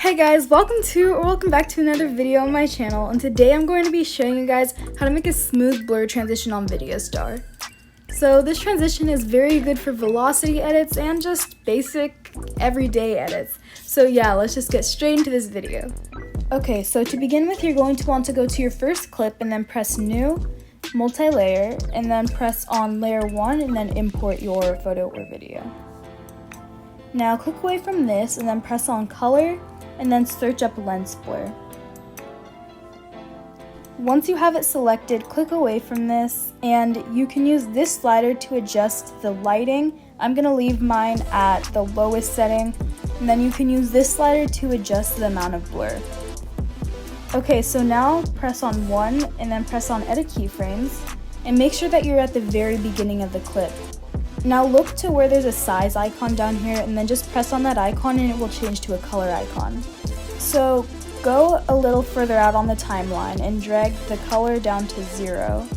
Hey guys, welcome back to another video on my channel, and today I'm going to be showing you guys how to make a smooth blur transition on VideoStar. So this transition is very good for velocity edits and just basic everyday edits. So yeah, let's just get straight into this video. Okay, so to begin with, you're going to want to go to your first clip and then press New, Multi-Layer, and then press on Layer 1 and then import your photo or video. Now click away from this and then press on Color and then search up Lens Blur. Once you have it selected, click away from this and you can use this slider to adjust the lighting. I'm going to leave mine at the lowest setting, and then you can use this slider to adjust the amount of blur. Okay, so now press on 1 and then press on Edit Keyframes and make sure that you're at the very beginning of the clip. Now look to where there's a size icon down here and then just press on that icon and it will change to a color icon. So go a little further out on the timeline and drag the color down to 0.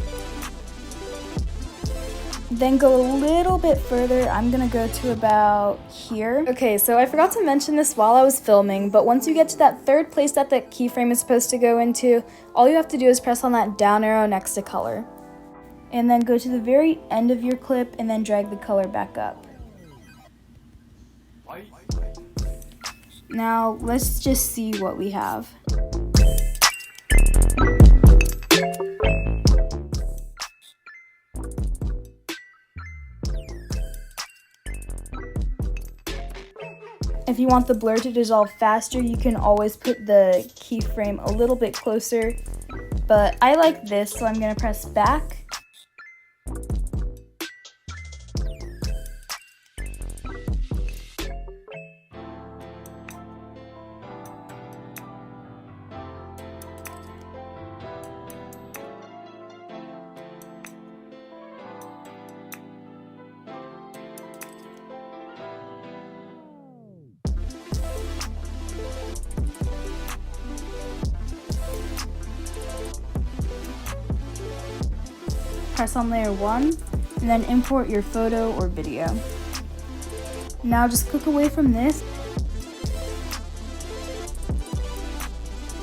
Then go a little bit further. I'm gonna go to about here. Okay, so I forgot to mention this while I was filming, but once you get to that third place that the keyframe is supposed to go into, all you have to do is press on that down arrow next to color. And then go to the very end of your clip and then drag the color back up. Now let's just see what we have. If you want the blur to dissolve faster, you can always put the keyframe a little bit closer, but I like this, so I'm gonna press back. Press on layer 1 and then import your photo or video. Now just click away from this.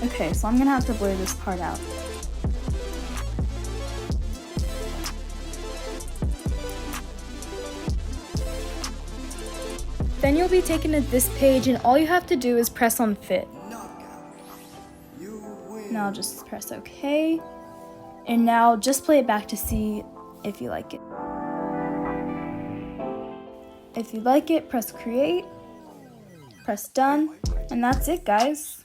Okay, so I'm gonna have to blur this part out. Then you'll be taken to this page and all you have to do is press on Fit. Now just press OK. And now just play it back to see if you like it. If you like it, press create, press done, and that's it, guys.